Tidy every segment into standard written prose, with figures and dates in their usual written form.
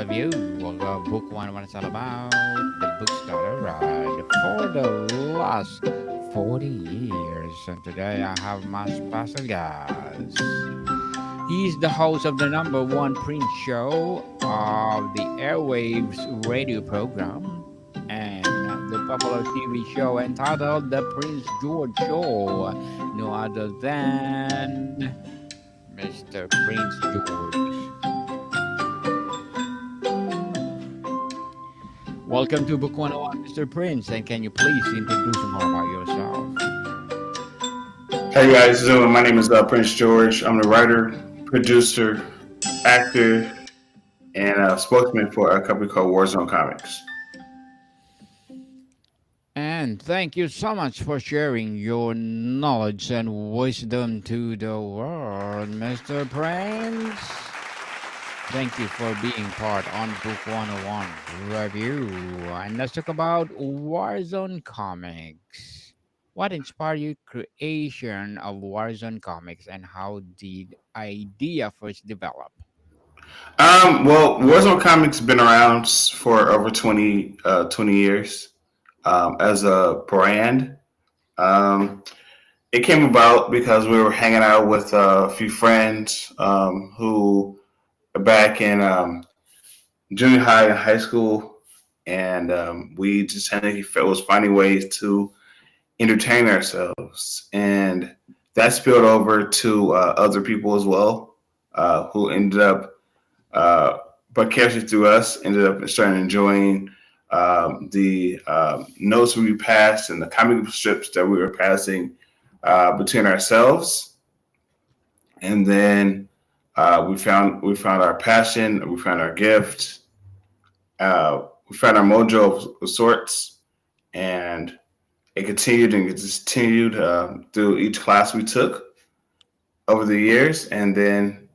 review of book one, what it's all about. The books that I read for the last 40 years. And today I have my special guest. He's the host of the number one Prince show of the Airwaves radio program and the popular TV show entitled The Prince George Show. No other than Mr. Prince George. Welcome to Book 101, Mr. Prince, and can you please introduce more about yourself? How you guys doing? My name is Prince George. I'm the writer, producer, actor, and spokesman for a company called Warzone Comics. And thank you so much for sharing your knowledge and wisdom to the world, Mr. Prince. Thank you for being part on Book 101 review. And let's talk about Warzone Comics. What inspired your creation of Warzone Comics and how did idea first develop? Well, Warzone Comics been around for over 20 years as a brand. Um, it came about because we were hanging out with a few friends who back in junior high and high school, and we just had was finding ways to entertain ourselves, and that spilled over to other people as well, who ended up, uh, but carefully through us, ended up starting enjoying the notes we passed and the comic strips that we were passing between ourselves, and then we found our passion, we found our gift, we found our mojo of sorts, and it continued and it continued through each class we took over the years, and then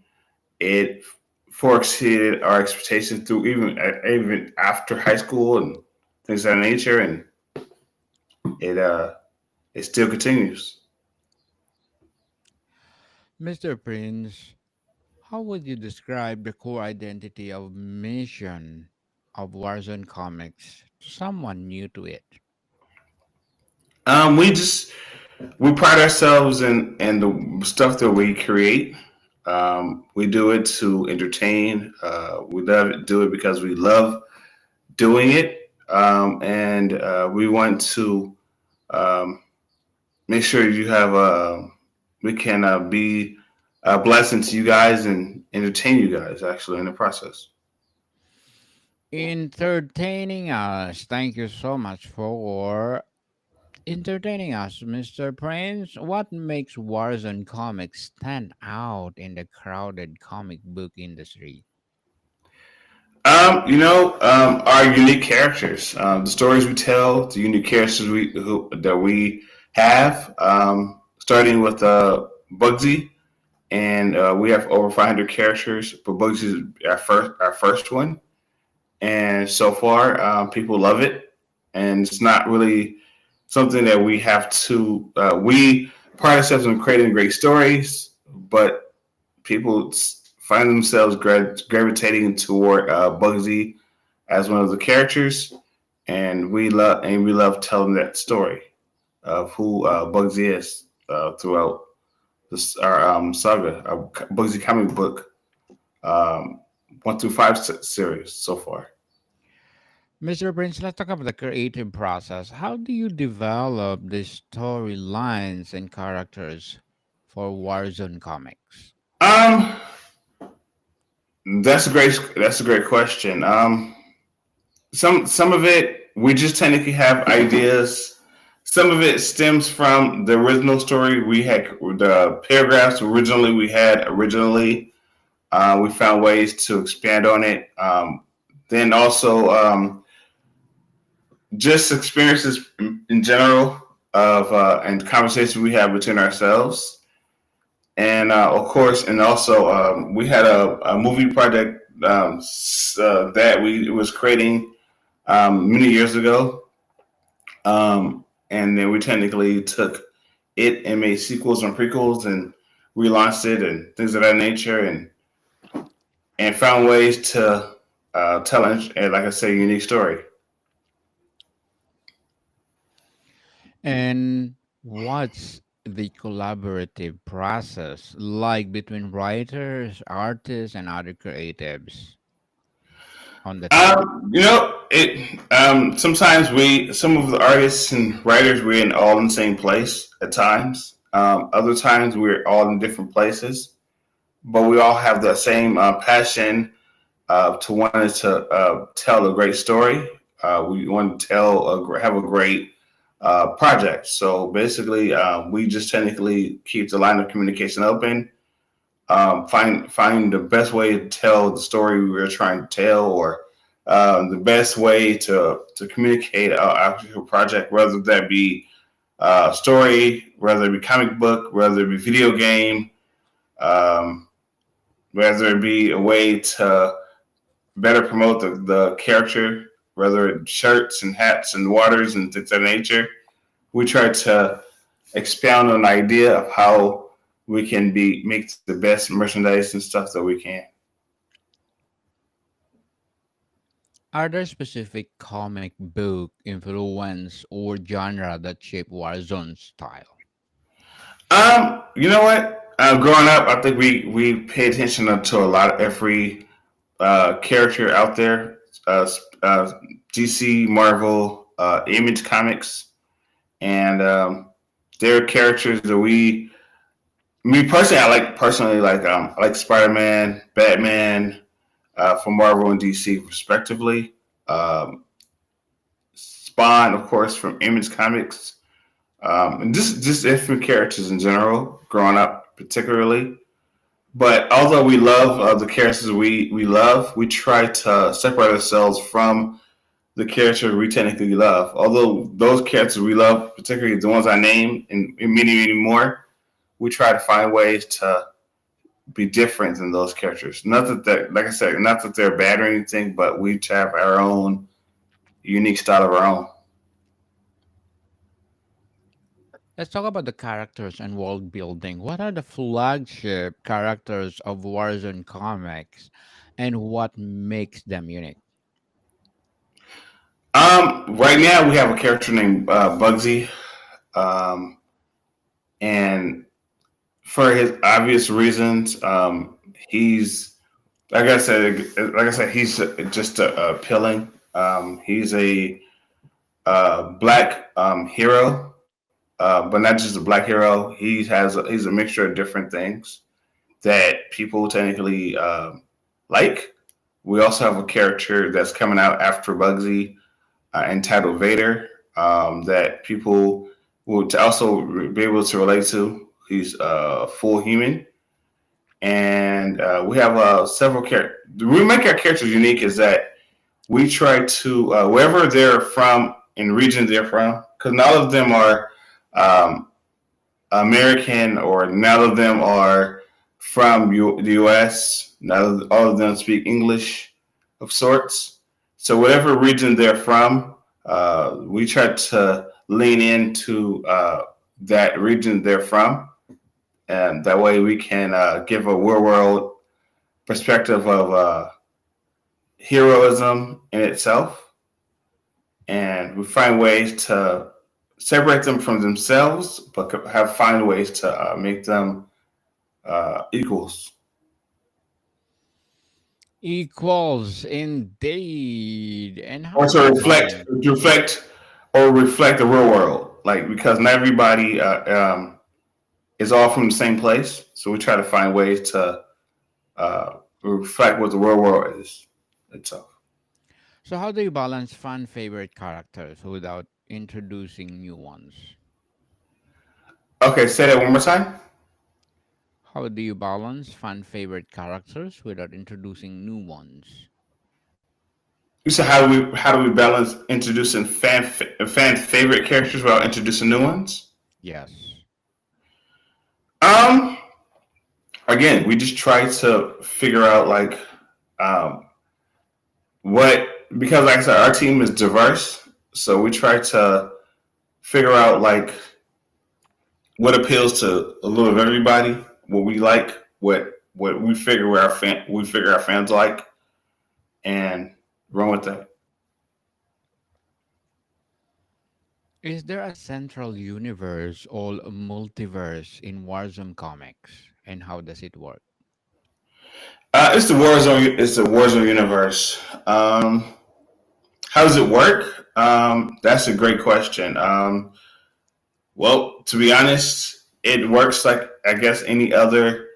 it far exceeded our expectations through even after high school and things of that nature, and it uh, it still continues. Mr. Prince, how would you describe the core identity of mission of Warzone Comics to someone new to it? We just we pride ourselves in the stuff that we create. We do it to entertain. We do it because we love doing it, and we want to um, make sure you have we can be a blessing to you guys and entertain you guys actually in the process. Entertaining us. Thank you so much for entertaining us, Mr. Prince. What makes Warzone Comics stand out in the crowded comic book industry? Our unique characters, the stories we tell, the unique characters that we have. Starting with Bugsy, and we have over 500 characters, but Bugsy is our first one, and so far people love it, and it's not really something that we have to. We pride ourselves in creating great stories, but people find themselves gravitating toward Bugsy as one of the characters, and we love telling that story of who Bugsy is throughout our saga, our Bugsy comic book, um, 1 through 5 series so far. Mr. Prince, let's talk about the creative process. How do you develop the storylines and characters for Warzone Comics? Um, that's a great question. Some of it we just technically have ideas. Some of it stems from the original story we had, the paragraphs originally we had originally. We found ways to expand on it. Then also just experiences in general of and conversations we have between ourselves, and of course, and also we had a movie project that we was creating many years ago, and then we technically took it and made sequels and prequels and relaunched it and things of that nature, and found ways to telling, like I say, a unique story. And what's the collaborative process like between writers, artists, and other creatives on the team? It sometimes some of the artists and writers we're in all in the same place at times. Other times we're all in different places, but we all have the same passion to wanting to tell a great story. We want to have a great project. So basically, we just technically keep the line of communication open. Find the best way to tell the story we're trying to tell, or the best way to communicate our actual project, whether that be story, whether it be comic book, whether it be video game, um, whether it be a way to better promote the character, whether it's shirts and hats and waters and things of that nature. We try to expound on an idea of how we can make the best merchandise and stuff that we can. Are there specific comic book influence or genre that shape Warzone's style? You know what? Growing up, I think we pay attention to a lot of every character out there. DC, Marvel, Image Comics, and there are characters that me personally, I like Spider Man, Batman, from Marvel and DC respectively. Um, Spawn, of course, from Image Comics, and just different characters in general. Growing up, particularly. But although we love the characters we love, we try to separate ourselves from the characters we technically love. Although those characters we love, particularly the ones I named and many more, we try to find ways to be different than those characters. Not that like I said, not that they're bad or anything, but we each have our own unique style of our own. Let's talk about the characters and world building. What are the flagship characters of Warzone comics and what makes them unique? Right now we have a character named Bugsy, um, and for his obvious reasons, he's like I said, he's just appealing. He's a black hero, but not just a black hero. He's a mixture of different things that people technically like. We also have a character that's coming out after Bugsy, entitled Vader, that people will also be able to relate to. He's full human, and we have several characters. We make our characters unique is that we try to wherever they're from and region they're from, because not all of them are um, American, or none of them are from the U.S. All of them speak English of sorts. So whatever region they're from, we try to lean into that region they're from, and that way we can give a real world perspective of heroism in itself, and we find ways to separate them from themselves, but have find ways to make them equals. Equals indeed. And how Or do you reflect the real world, like because not everybody is all from the same place, so we try to find ways to reflect what the real world is itself. So how do you balance fan favorite characters without introducing new ones? Okay, say that one more time. How do you balance fan favorite characters without introducing new ones? You said how do we balance introducing fan favorite characters while introducing new ones? Yes. Um, Again, we just try to figure out um, what, because like I said, our team is diverse, so we try to figure out what appeals to a little of everybody, what we like, what we figure our fans like, and run with that. Is there a central universe or a multiverse in Warzone comics? And how does it work? It's the Warzone. It's the Warzone universe. How does it work? That's a great question. Well, to be honest, it works like I guess any other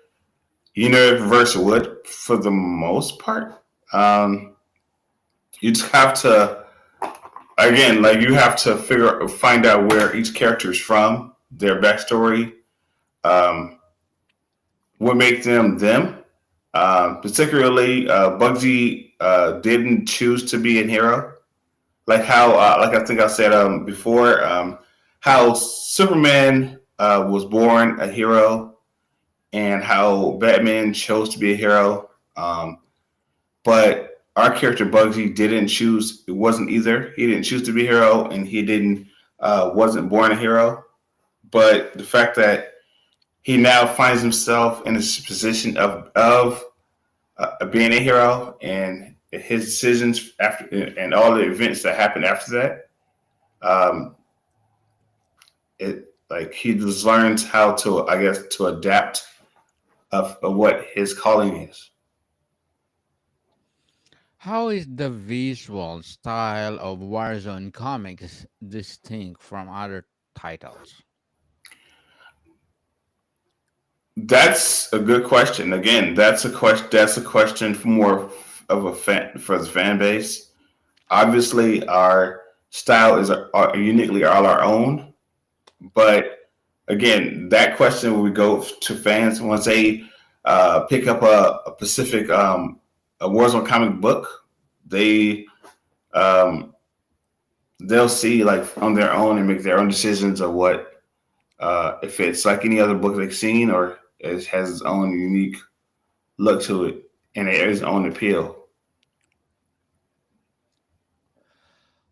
universe would for the most part. Um, you just have to again, like you have to find out where each character is from, their backstory, um, what makes them them. Particularly, Bugsy didn't choose to be a hero, like how, like I think I said before, how Superman was born a hero, and how Batman chose to be a hero. But our character Bugsy didn't choose. It wasn't either. He didn't choose to be a hero, and he didn't wasn't born a hero. But the fact that he now finds himself in a position of being a hero, and his decisions after and all the events that happened after that, um, it like he just learns how to, I guess, to adapt of what his calling is. How is the visual style of Warzone comics distinct from other titles? That's a good question. Again, that's a question. That's a question for more of a fan for the fan base. Obviously, our style is uniquely all our own. But again, that question will go to fans once they pick up a specific a Warzone comic book. They um, they'll see like on their own and make their own decisions of what if it's like any other book they've seen, or it has its own unique look to it and it has its own appeal.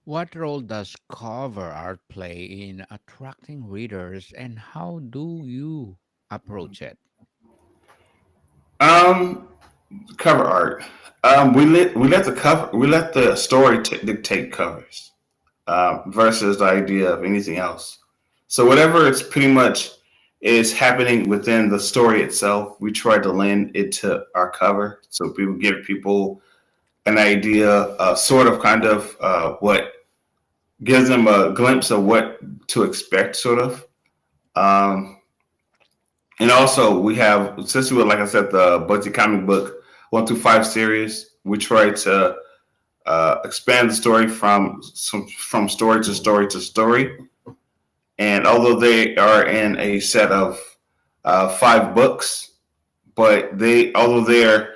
What role does cover art play in attracting readers, and how do you approach it? Um, Cover art. We let the story dictate covers versus the idea of anything else. So whatever it's pretty much is happening within the story itself, we try to lend it to our cover, so people give people an idea, sort of, kind of, what gives them a glimpse of what to expect, sort of. Um, and also, we have, since we, like I said, the Bugsy comic book 1 through 5 series, we try to expand the story from story to story to story. And although they are in a set of 5 books, but although they're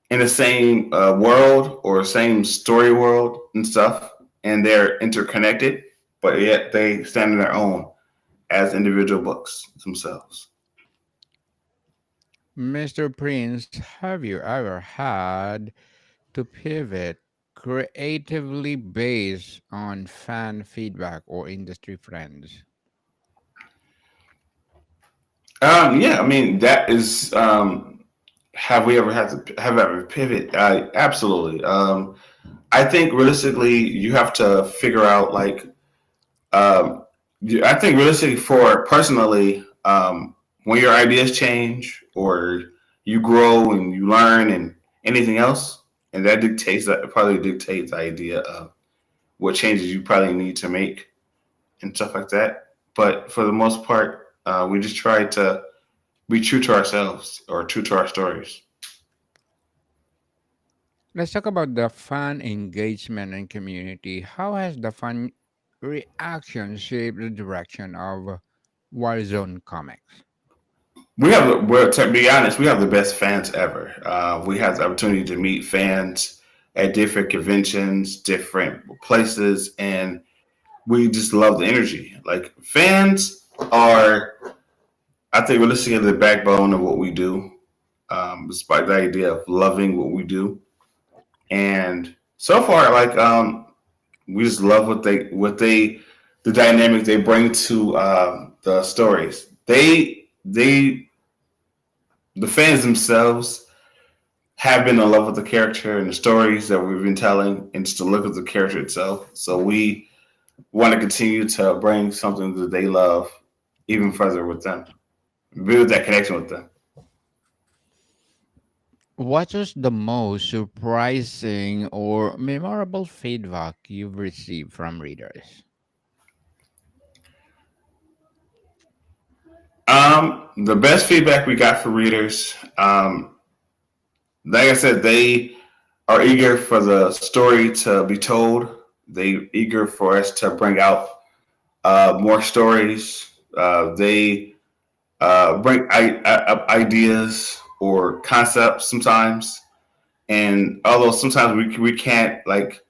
in the same world or same story world and stuff, and they're interconnected, but yet they stand on their own as individual books themselves. Mr. Prince, have you ever had to pivot creatively based on fan feedback or industry friends? Yeah, I mean that is. Have we ever had to have ever pivot? Absolutely. I think realistically, you have to figure out like. I think realistically, for personally, when your ideas change or you grow and you learn and anything else, and that probably dictates the idea of what changes you probably need to make and stuff like that. But for the most part, we just try to be true to ourselves or true to our stories. Let's talk about the fan engagement and community. How has the fan reaction shaped the direction of Warzone Comics? Well, to be honest, we have the best fans ever. We have the opportunity to meet fans at different conventions, different places, and we just love the energy. Like fans are, I think, realistically the backbone of what we do. Despite the idea of loving what we do, and so far, like we just love the dynamic they bring to the stories. The fans themselves have been in love with the character and the stories that we've been telling, and just the look of the character itself. So we want to continue to bring something that they love even further with them, build that connection with them. What was the most surprising or memorable feedback you've received from readers? The best feedback we got for readers, like I said, they are eager for the story to be told. They eager for us to bring out more stories. They bring ideas or concepts sometimes, and although sometimes we can't like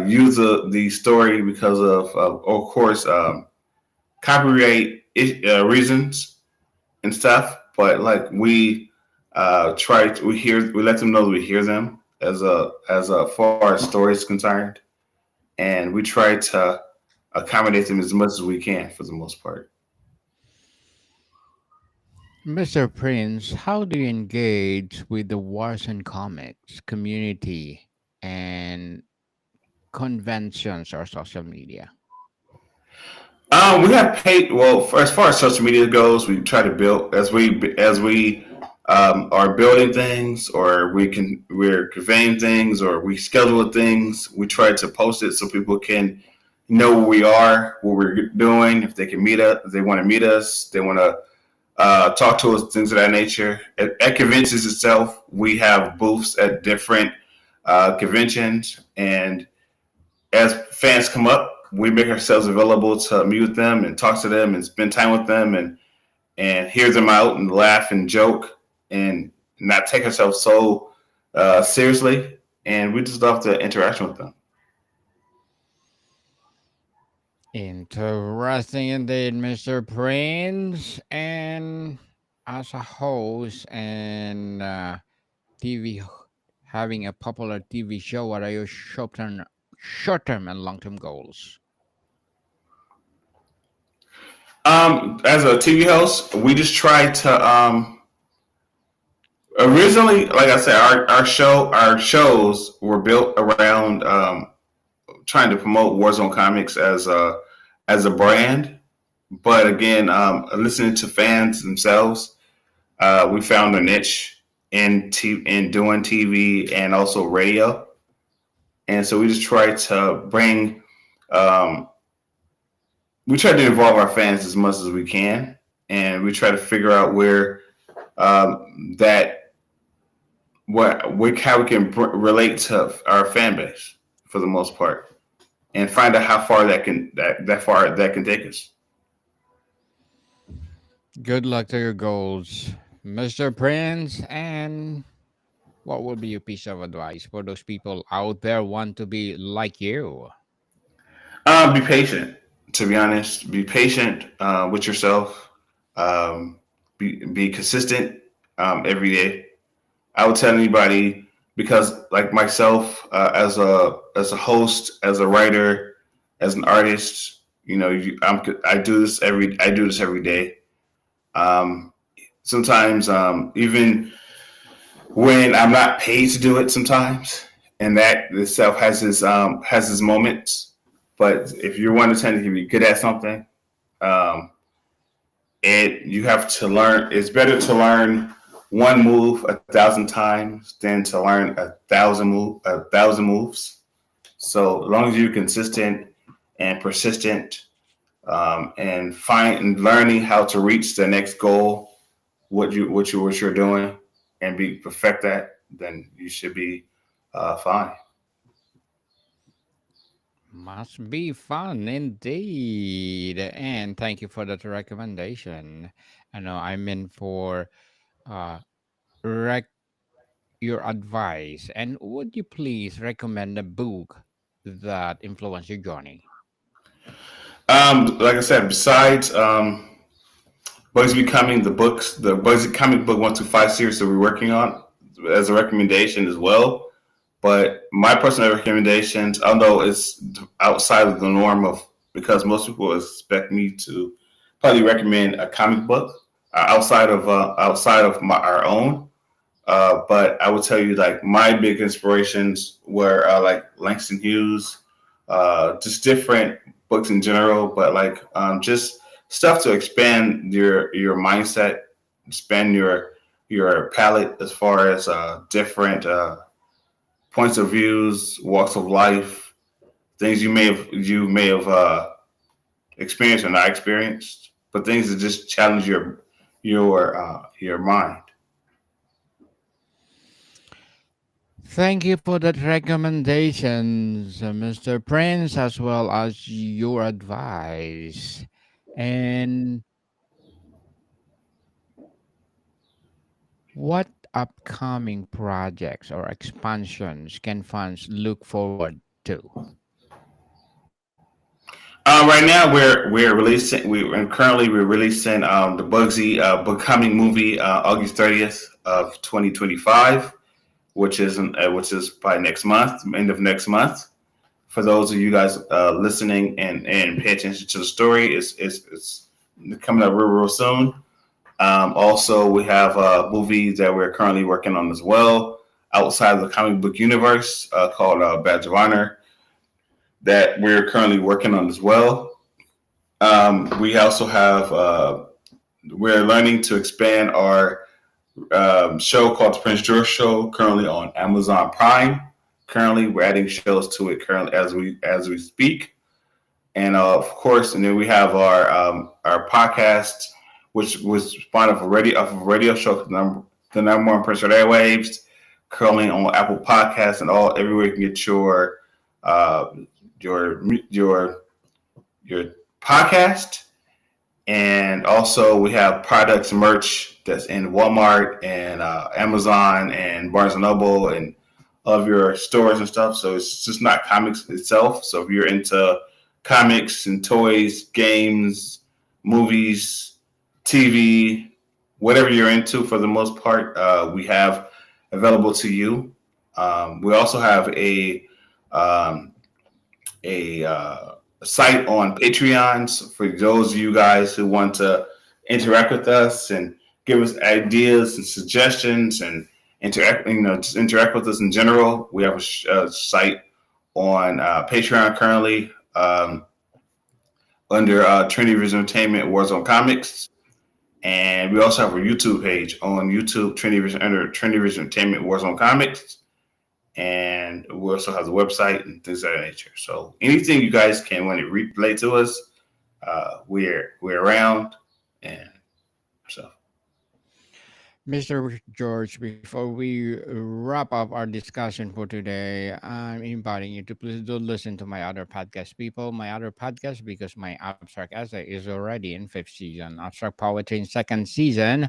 use the story because of course copyright reasons and stuff, but like we we let them know that we hear them as a far as story is concerned, and we try to accommodate them as much as we can for the most part. Mr. Prince, how do you engage with the Warzone Comics community and conventions or social media? We have paid well as far as social media goes. We try to build as we are building things, or we're conveying things, or we schedule things. We try to post it so people can know where we are, what we're doing. If they can meet us, if they want to meet us, they want to talk to us, things of that nature. At conventions itself, we have booths at different conventions, and as fans come up, we make ourselves available to meet with them and talk to them and spend time with them and hear them out and laugh and joke and not take ourselves so seriously. And we just love the interaction with them. Interesting indeed, Mr. Prince. And as a host and TV, having a popular TV show, what are your short-term and long-term goals? As a TV host, we just try to originally, like I said, our shows were built around trying to promote Warzone Comics as a brand. But again, listening to fans themselves, we found a niche in doing TV and also radio, and so we just try to bring um, we try to involve our fans as much as we can, and we try to figure out where that how we can relate to our fan base for the most part, and find out how far that far that can take us. Good luck to your goals, Mr. Prince. And what would be your piece of advice for those people out there want to be like you? Be patient. To be honest, be patient with yourself. Um, be consistent every day. I would tell anybody, because like myself, as a host, as a writer, as an artist, I do this every day. Um, Sometimes even when I'm not paid to do it, sometimes, and that itself has its moments. But if you want to tend to be good at something, um, it you have to learn. It's better to learn one move 1,000 times than to learn a thousand moves. So as long as you're consistent and persistent, and find and learning how to reach the next goal, what you're doing, and be perfect that, then you should be fine. Must be fun indeed. And thank you for that recommendation. I know I'm in for uh, rec- your advice. And would you please recommend a book that influenced your journey? Like I said, besides Bugs Becoming the Bugs Comic Book 1 to 5 series that we're working on as a recommendation as well. But my personal recommendations, although it's outside of the norm of, because most people expect me to probably recommend a comic book outside of our own. But I will tell you, like my big inspirations were like Langston Hughes, just different books in general, but like just stuff to expand your mindset, expand your palette as far as different points of views, walks of life, things you may have experienced or not experienced, but things that just challenge your mind. Thank you for that recommendations, Mr. Prince, as well as your advice. And what upcoming projects or expansions can fans look forward to? Right now we're releasing the Bugsy Becoming movie August 30th of 2025, which is by next month, end of next month. For those of you guys listening and pay attention to the story, it's coming up real soon. Also, we have a movie that we're currently working on as well outside of the comic book universe called Badge of Honor that we're currently working on as well. We also have we're learning to expand our show called the Prince George Show, currently on Amazon Prime. Currently, we're adding shows to it currently as we speak, and of course, and then we have our podcast, which was spawned off a radio show, the number one Prince Airwaves, currently on Apple Podcasts and all everywhere you can get uh, your your podcast. And also, we have products and merch that's in Walmart and Amazon and Barnes and Noble and of your stores and stuff. So it's just not comics itself. So if you're into comics and toys, games, movies, TV, whatever you're into, for the most part, we have available to you. We also have um, a site on Patreons for those of you guys who want to interact with us and give us ideas and suggestions and just interact with us in general. We have a site on Patreon currently under Trinity Vision Entertainment Warzone Comics. And we also have a YouTube page on YouTube, Trinity Vision, under Trinity Vision Entertainment Warzone Comics. And we also have the website and things of that nature. So anything you guys can want to relate to us, we're around, and so. Mr. George, before we wrap up our discussion for today, I'm inviting you to please do listen to my other podcast, people. My other podcast, because my abstract essay is already in fifth season, abstract poetry in second season,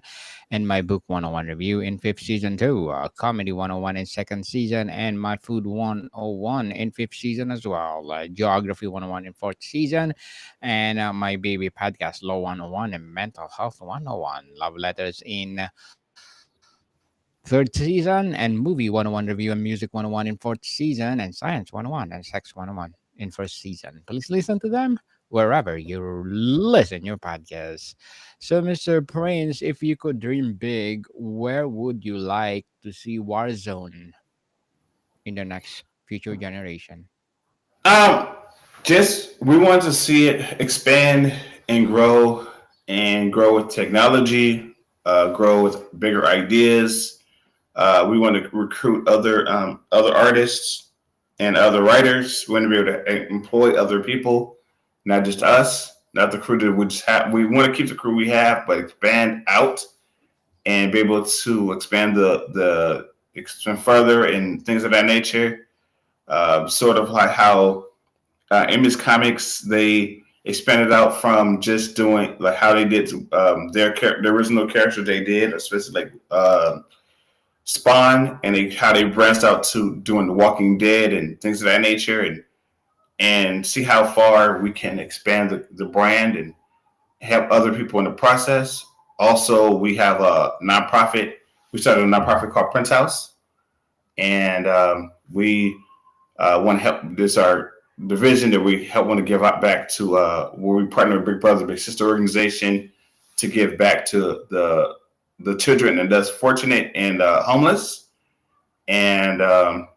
and my book 101 review in fifth season too, comedy 101 in second season, and my food 101 in fifth season as well, geography 101 in fourth season, and my baby podcast, Law 101 and mental health 101, love letters in third season, and movie 101 review and music 101 in fourth season, and science 101 and sex 101 in first season. Please listen to them wherever you listen your podcast. So, Mr. Prince, if you could dream big, where would you like to see Warzone in the next future generation? Um, just we want to see it expand and grow with technology, grow with bigger ideas. We want to recruit other artists and other writers. We want to be able to employ other people, not just us, not the crew that we just have. We want to keep the crew we have, but expand out and be able to expand the expand further and things of that nature. Sort of like how Image Comics, they expanded out from just doing like how they did the original character they did, especially like Spawn, and how they branched out to doing The Walking Dead and things of that nature, and see how far we can expand the brand and help other people in the process. Also, we have a nonprofit. We started a nonprofit called Prince House, and we want to help. This our division that we help want to give out back to where we partner with Big Brother Big Sister organization to give back to the children and less fortunate and homeless. And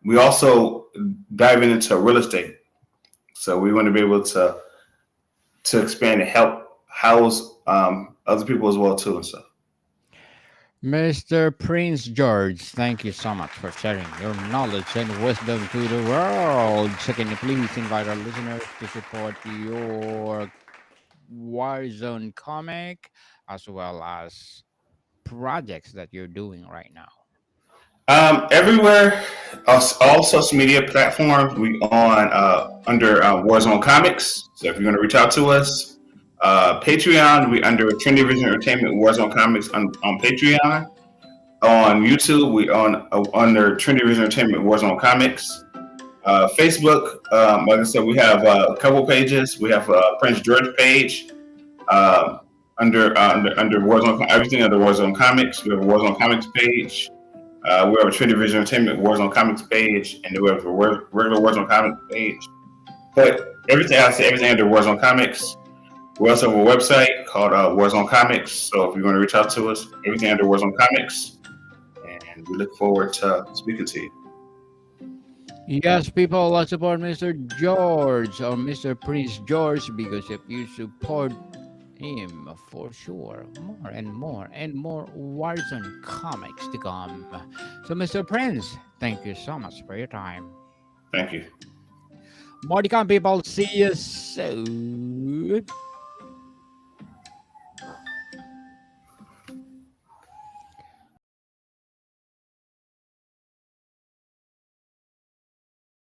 we also diving into real estate. So we want to be able to expand and help house other people as well too and stuff. Mr. Prince George, thank you so much for sharing your knowledge and wisdom to the world. So can you please invite our listeners to support your Warzone comic as well as projects that you're doing right now? Everywhere, all social media platforms, we on under Warzone Comics. So if you're going to reach out to us, Patreon, we under Trendy Vision Entertainment Warzone Comics on Patreon. On YouTube, we on under Trendy Vision Entertainment Warzone Comics. Facebook, like I said, we have a couple pages. We have a Prince George page under Warzone, everything under Warzone Comics. We have a Warzone Comics page. We have a Trendy Vision Entertainment Warzone Comics page, and then we have a regular Warzone Comics page. But everything I say, everything under Warzone Comics. We also have a website called Warzone Comics. So if you want to reach out to us, everything under Warzone Comics. And we look forward to speaking to you. Yes, people, let's support Mr. George or Mr. Prince George because if you support him, for sure, more and more Warzone comics to come. So, Mr. Prince, thank you so much for your time. Thank you. More to come, people. See you soon.